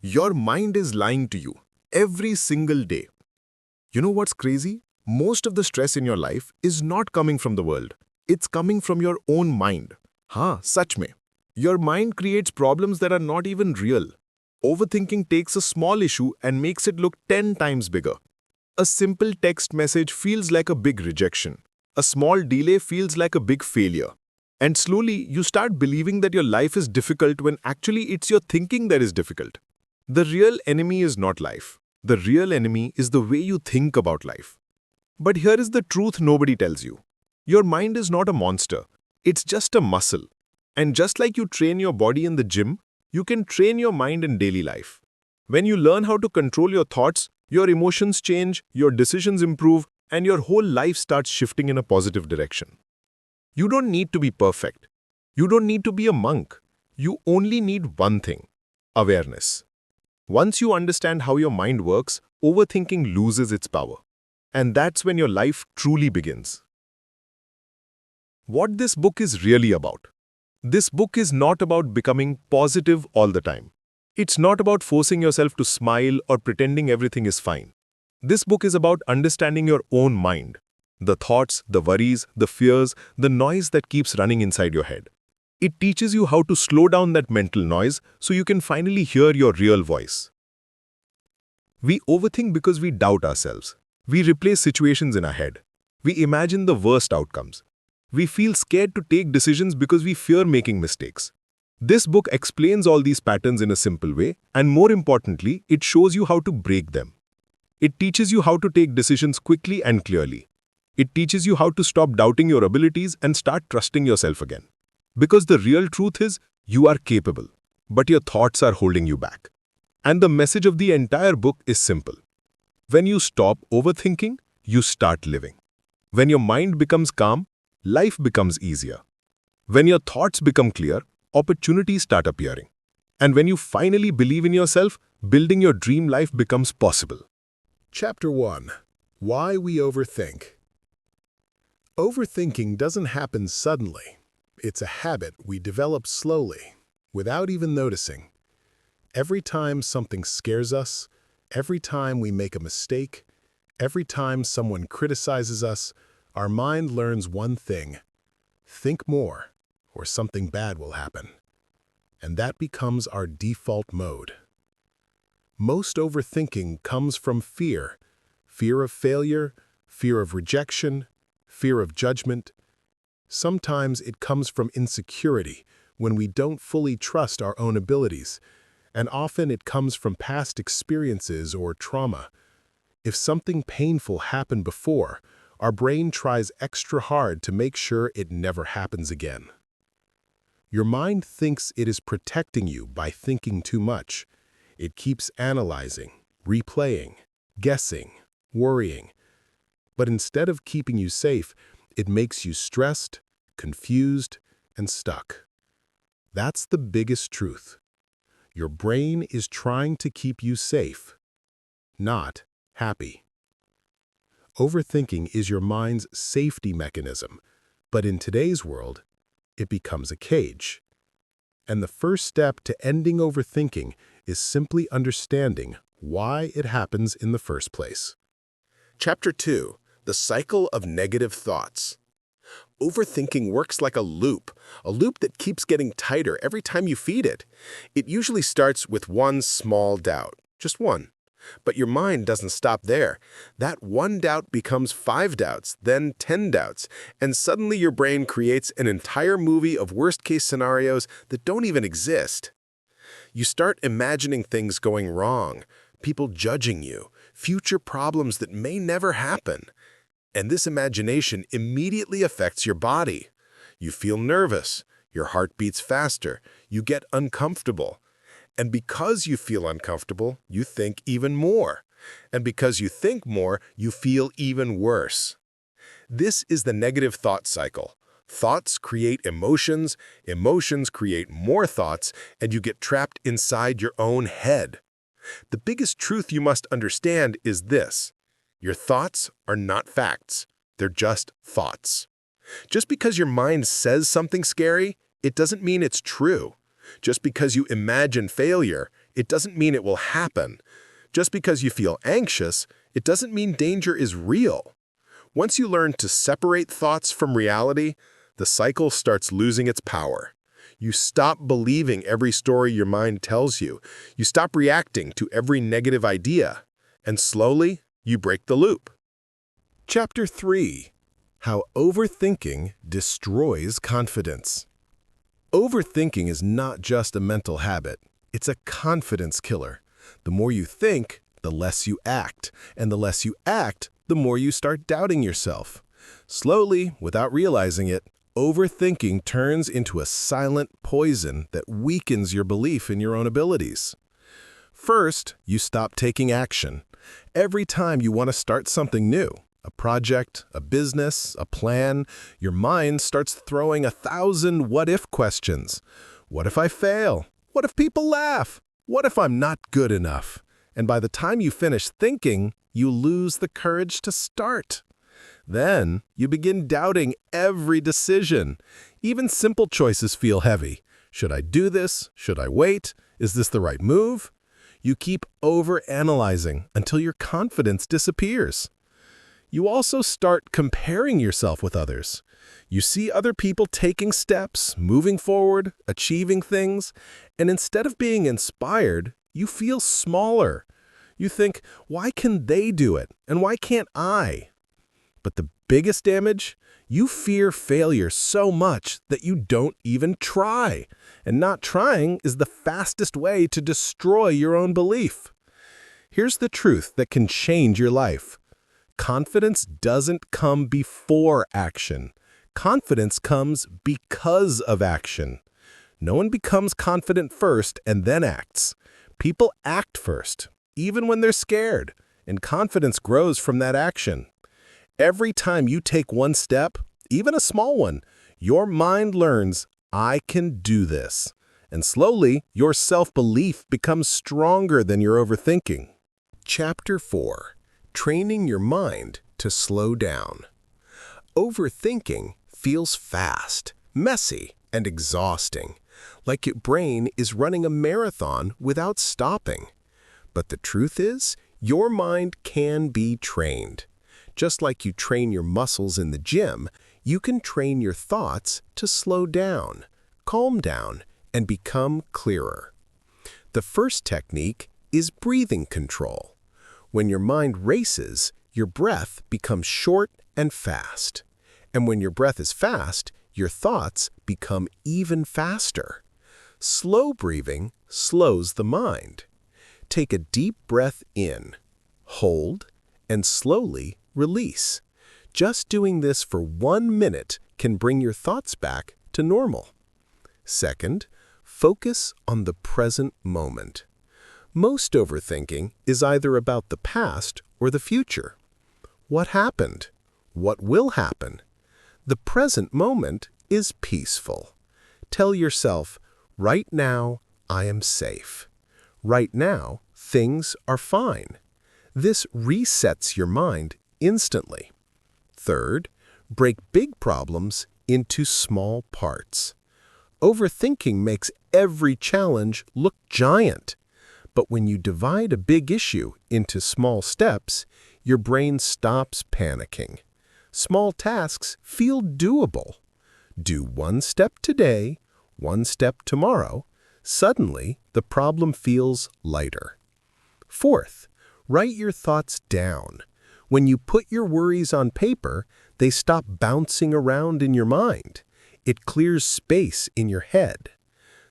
Your mind is lying to you every single day. You know what's crazy? Most of the stress in your life is not coming from the world. It's coming from your own mind. हाँ, सच में. Your mind creates problems that are not even real. Overthinking takes a small issue and makes it look 10 times bigger. A simple text message feels like a big rejection. A small delay feels like a big failure. And slowly, you start believing that your life is difficult when actually it's your thinking that is difficult. The real enemy is not life. The real enemy is the way you think about life. But here is the truth nobody tells you. Your mind is not a monster. It's just a muscle. And just like you train your body in the gym, you can train your mind in daily life. When you learn how to control your thoughts, your emotions change, your decisions improve, and your whole life starts shifting in a positive direction. You don't need to be perfect. You don't need to be a monk. You only need one thing: awareness. Once you understand how your mind works, overthinking loses its power. And that's when your life truly begins. What this book is really about. This book is not about becoming positive all the time. It's not about forcing yourself to smile or pretending everything is fine. This book is about understanding your own mind. The thoughts, the worries, the fears, the noise that keeps running inside your head. It teaches you how to slow down that mental noise so you can finally hear your real voice. We overthink because we doubt ourselves. We replay situations in our head. We imagine the worst outcomes. We feel scared to take decisions because we fear making mistakes. This book explains all these patterns in a simple way, and more importantly, it shows you how to break them. It teaches you how to take decisions quickly and clearly. It teaches you how to stop doubting your abilities and start trusting yourself again. Because the real truth is, you are capable, but your thoughts are holding you back. And the message of the entire book is simple. When you stop overthinking, you start living. When your mind becomes calm, life becomes easier. When your thoughts become clear, opportunities start appearing. And when you finally believe in yourself, building your dream life becomes possible. Chapter 1. Why we overthink. Overthinking doesn't happen suddenly. It's a habit we develop slowly, without even noticing. Every time something scares us, every time we make a mistake, every time someone criticizes us, our mind learns one thing: think more, or something bad will happen. And that becomes our default mode. Most overthinking comes from fear. Fear of failure, fear of rejection, fear of judgment. Sometimes it comes from insecurity, when we don't fully trust our own abilities, and often it comes from past experiences or trauma. If something painful happened before, our brain tries extra hard to make sure it never happens again. Your mind thinks it is protecting you by thinking too much. It keeps analyzing, replaying, guessing, worrying. But instead of keeping you safe, it makes you stressed, confused, and stuck. That's the biggest truth. Your brain is trying to keep you safe, not happy. Overthinking is your mind's safety mechanism, but in today's world, it becomes a cage. And the first step to ending overthinking is simply understanding why it happens in the first place. Chapter 2. The cycle of negative thoughts. Overthinking works like a loop that keeps getting tighter every time you feed it. It usually starts with one small doubt, just one. But your mind doesn't stop there. That one doubt becomes 5 doubts, then 10 doubts, and suddenly your brain creates an entire movie of worst-case scenarios that don't even exist. You start imagining things going wrong, people judging you, future problems that may never happen. And this imagination immediately affects your body. You feel nervous, your heart beats faster, you get uncomfortable. And because you feel uncomfortable, you think even more. And because you think more, you feel even worse. This is the negative thought cycle. Thoughts create emotions, emotions create more thoughts, and you get trapped inside your own head. The biggest truth you must understand is this: your thoughts are not facts. They're just thoughts. Just because your mind says something scary, it doesn't mean it's true. Just because you imagine failure, It doesn't mean it will happen. Just because you feel anxious, it doesn't mean danger is real. Once you learn to separate thoughts from reality, the cycle starts losing its power. You stop believing every story your mind tells you. You stop reacting to every negative idea. And slowly, you break the loop. Chapter 3. How Overthinking Destroys Confidence. Overthinking is not just a mental habit. It's a confidence killer. The more you think, the less you act. And the less you act, the more you start doubting yourself. Slowly, without realizing it, overthinking turns into a silent poison that weakens your belief in your own abilities. First, you stop taking action. Every time you want to start something new, a project, a business, a plan, your mind starts throwing 1,000 what-if questions. What if I fail? What if people laugh? What if I'm not good enough? And by the time you finish thinking, you lose the courage to start. Then, you begin doubting every decision. Even simple choices feel heavy. Should I do this? Should I wait? Is this the right move? You keep overanalyzing until your confidence disappears. You also start comparing yourself with others. You see other people taking steps, moving forward, achieving things, and instead of being inspired, you feel smaller. You think, why can they do it, and why can't I? But the biggest damage? You fear failure so much that you don't even try. And not trying is the fastest way to destroy your own belief. Here's the truth that can change your life. Confidence doesn't come before action. Confidence comes because of action. No one becomes confident first and then acts. People act first, even when they're scared, and confidence grows from that action. Every time you take one step, even a small one, your mind learns, I can do this. And slowly, your self-belief becomes stronger than your overthinking. Chapter 4. Training your mind to slow down. Overthinking feels fast, messy, and exhausting, like your brain is running a marathon without stopping. But the truth is, your mind can be trained. Just like you train your muscles in the gym, you can train your thoughts to slow down, calm down, and become clearer. The first technique is breathing control. When your mind races, your breath becomes short and fast. And when your breath is fast, your thoughts become even faster. Slow breathing slows the mind. Take a deep breath in, hold, and slowly release. Just doing this for 1 minute can bring your thoughts back to normal. Second, focus on the present moment. Most overthinking is either about the past or the future. What happened? What will happen? The present moment is peaceful. Tell yourself, right now, I am safe. Right now, things are fine. This resets your mind instantly. Third, break big problems into small parts. Overthinking makes every challenge look giant. But when you divide a big issue into small steps, your brain stops panicking. Small tasks feel doable. Do one step today, one step tomorrow. Suddenly, the problem feels lighter. Fourth, write your thoughts down. When you put your worries on paper, they stop bouncing around in your mind. It clears space in your head.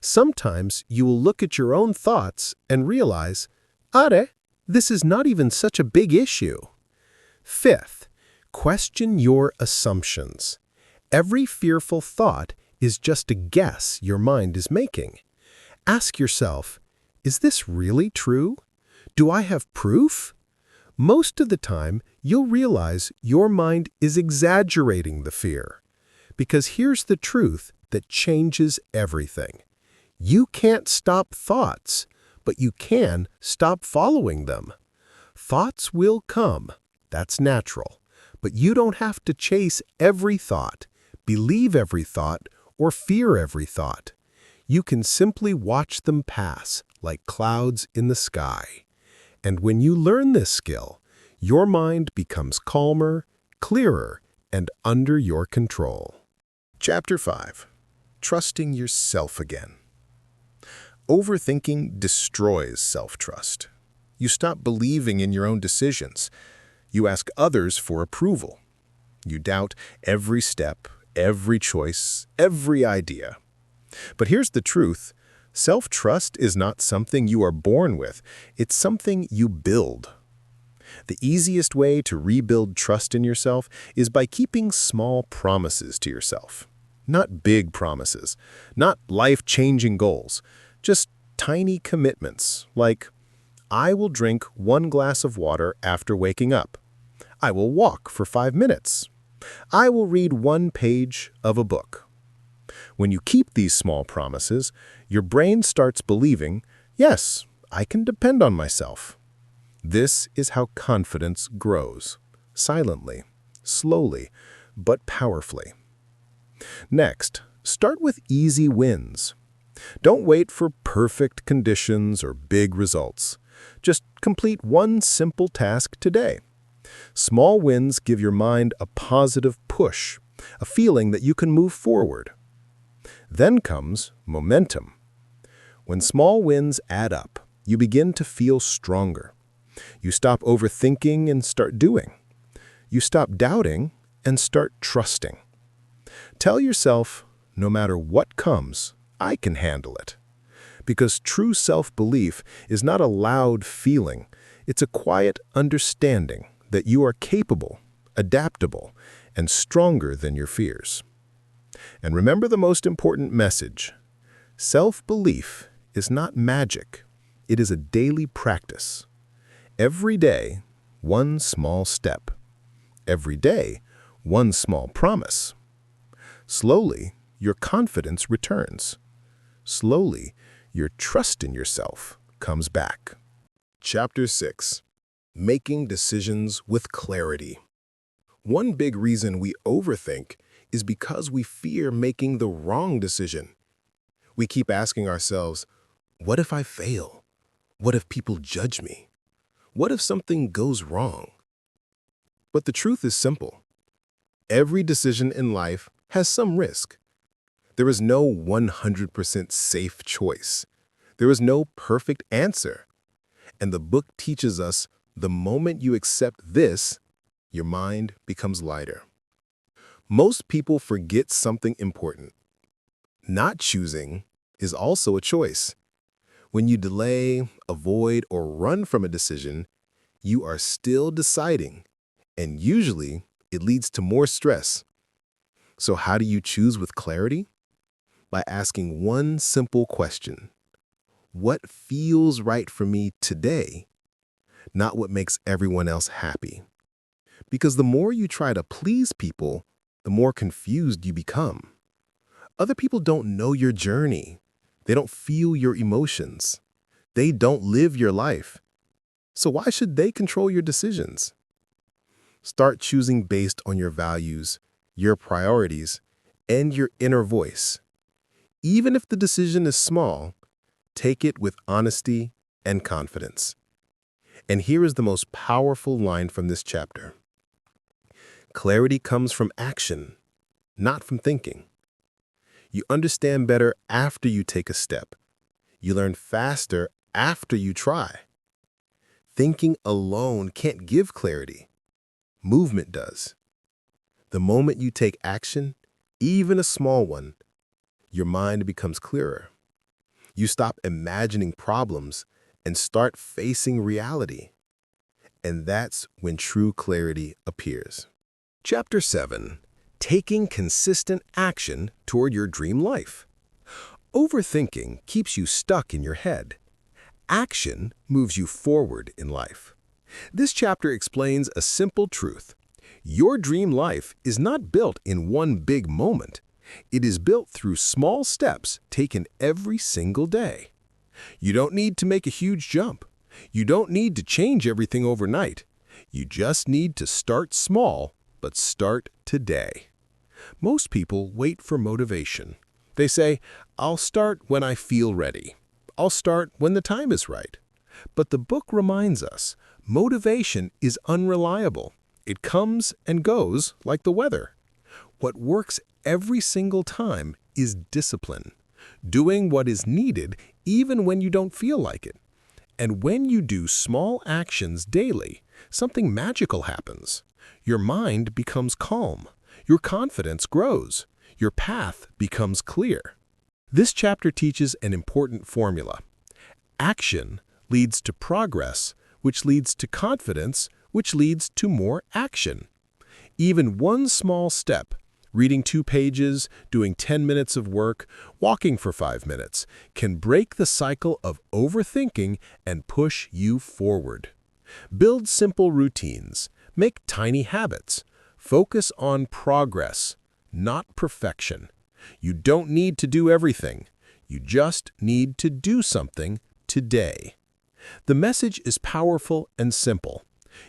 Sometimes you will look at your own thoughts and realize, Are, this is not even such a big issue. Fifth, question your assumptions. Every fearful thought is just a guess your mind is making. Ask yourself, is this really true? Do I have proof? Most of the time, you'll realize your mind is exaggerating the fear. Because here's the truth that changes everything. You can't stop thoughts, but you can stop following them. Thoughts will come, that's natural, but you don't have to chase every thought, believe every thought, or fear every thought. You can simply watch them pass, like clouds in the sky. And when you learn this skill, your mind becomes calmer, clearer, and under your control. Chapter 5. Trusting yourself again. Overthinking destroys self-trust. You stop believing in your own decisions. You ask others for approval. You doubt every step, every choice, every idea. But here's the truth. Self-trust is not something you are born with. It's something you build. The easiest way to rebuild trust in yourself is by keeping small promises to yourself. Not big promises, not life-changing goals, just tiny commitments like, I will drink 1 glass of water after waking up. I will walk for 5 minutes. I will read 1 page of a book. When you keep these small promises, your brain starts believing, yes, I can depend on myself. This is how confidence grows, silently, slowly, but powerfully. Next, start with easy wins. Don't wait for perfect conditions or big results. Just complete 1 simple task today. Small wins give your mind a positive push, a feeling that you can move forward. Then comes momentum. When small wins add up, you begin to feel stronger. You stop overthinking and start doing. You stop doubting and start trusting. Tell yourself, no matter what comes, I can handle it. Because true self-belief is not a loud feeling, it's a quiet understanding that you are capable, adaptable, and stronger than your fears. And remember the most important message. Self-belief is not magic. It is a daily practice. Every day, 1 small step. Every day, 1 small promise. Slowly, your confidence returns. Slowly, your trust in yourself comes back. Chapter 6. Making decisions with clarity. One big reason we overthink is because we fear making the wrong decision. We keep asking ourselves, what if I fail? What if people judge me? What if something goes wrong? But the truth is simple. Every decision in life has some risk. There is no 100% safe choice. There is no perfect answer. And the book teaches us the moment you accept this, your mind becomes lighter. Most people forget something important. Not choosing is also a choice. When you delay, avoid, or run from a decision, you are still deciding, and usually it leads to more stress. So how do you choose with clarity? By asking 1 simple question. What feels right for me today? Not what makes everyone else happy. Because the more you try to please people, the more confused you become. Other people don't know your journey. They don't feel your emotions. They don't live your life. So why should they control your decisions? Start choosing based on your values, your priorities, and your inner voice. Even if the decision is small, take it with honesty and confidence. And here is the most powerful line from this chapter. Clarity comes from action, not from thinking. You understand better after you take a step. You learn faster after you try. Thinking alone can't give clarity. Movement does. The moment you take action, even a small one, your mind becomes clearer. You stop imagining problems and start facing reality. And that's when true clarity appears. Chapter 7. Taking consistent action toward your dream life. Overthinking keeps you stuck in your head. Action moves you forward in life. This chapter explains a simple truth. Your dream life is not built in one big moment. It is built through small steps taken every single day. You don't need to make a huge jump. You don't need to change everything overnight. You just need to start small, but start today. Most people wait for motivation. They say, I'll start when I feel ready. I'll start when the time is right. But the book reminds us, motivation is unreliable. It comes and goes like the weather. What works every single time is discipline, doing what is needed even when you don't feel like it. And when you do small actions daily, something magical happens. Your mind becomes calm, your confidence grows, your path becomes clear. This chapter teaches an important formula. Action leads to progress, which leads to confidence, which leads to more action. Even one small step, reading 2 pages, doing 10 minutes of work, walking for 5 minutes, can break the cycle of overthinking and push you forward. Build simple routines, make tiny habits, focus on progress, not perfection. You don't need to do everything. You just need to do something today. The message is powerful and simple.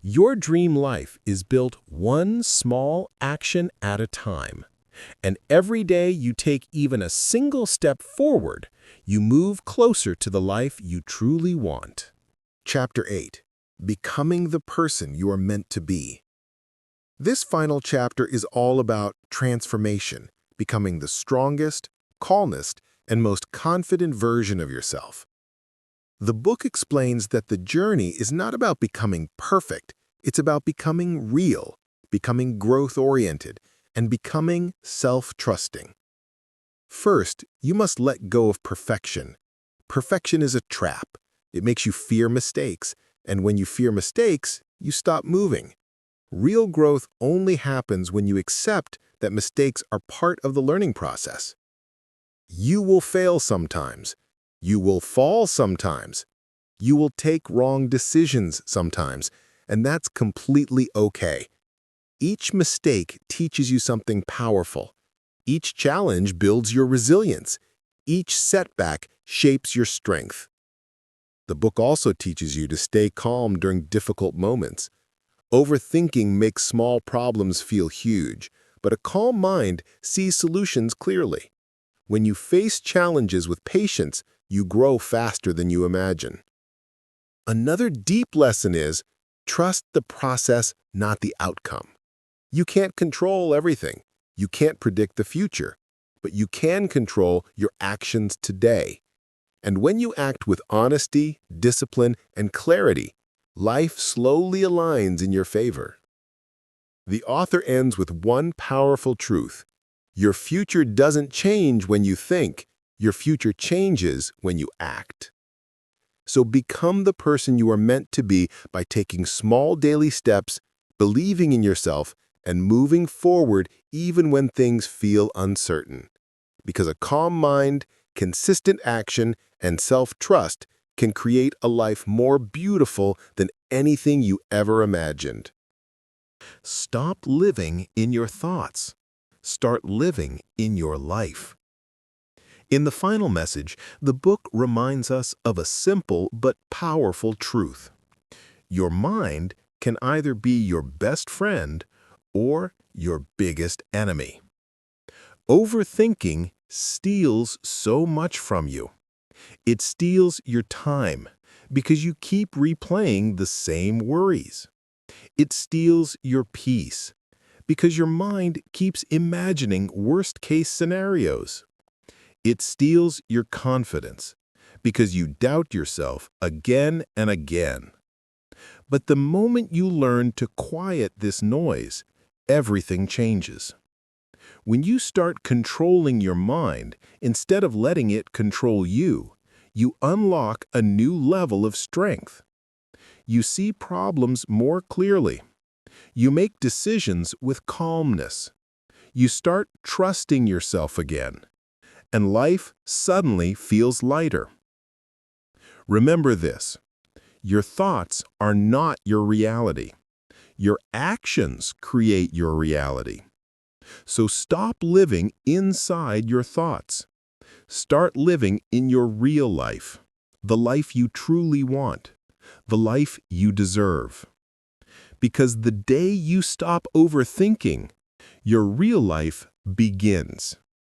Your dream life is built one small action at a time. And every day you take even a single step forward, you move closer to the life you truly want. Chapter 8. Becoming the person you are meant to be. This final chapter is all about transformation, becoming the strongest, calmest, and most confident version of yourself. The book explains that the journey is not about becoming perfect, it's about becoming real, becoming growth-oriented, and becoming self-trusting. First, you must let go of perfection. Perfection is a trap. It makes you fear mistakes, and when you fear mistakes, you stop moving. Real growth only happens when you accept that mistakes are part of the learning process. You will fail sometimes. You will fall sometimes. You will take wrong decisions sometimes, and that's completely okay. Each mistake teaches you something powerful. Each challenge builds your resilience. Each setback shapes your strength. The book also teaches you to stay calm during difficult moments. Overthinking makes small problems feel huge, but a calm mind sees solutions clearly. When you face challenges with patience, you grow faster than you imagine. Another deep lesson is, trust the process, not the outcome. You can't control everything. You can't predict the future, but you can control your actions today. And when you act with honesty, discipline, and clarity, life slowly aligns in your favor. The author ends with one powerful truth. Your future doesn't change when you think. Your future changes when you act. So become the person you are meant to be by taking small daily steps, believing in yourself, and moving forward even when things feel uncertain. Because a calm mind, consistent action, and self-trust can create a life more beautiful than anything you ever imagined. Stop living in your thoughts. Start living in your life. In the final message, the book reminds us of a simple but powerful truth. Your mind can either be your best friend or your biggest enemy. Overthinking steals so much from you. It steals your time because you keep replaying the same worries. It steals your peace because your mind keeps imagining worst-case scenarios. It steals your confidence because you doubt yourself again and again. But the moment you learn to quiet this noise, everything changes. When you start controlling your mind instead of letting it control you, you unlock a new level of strength. You see problems more clearly. You make decisions with calmness. You start trusting yourself again, and life suddenly feels lighter. Remember this: your thoughts are not your reality. Your actions create your reality. So stop living inside your thoughts. Start living in your real life, the life you truly want, the life you deserve. Because the day you stop overthinking, your real life begins.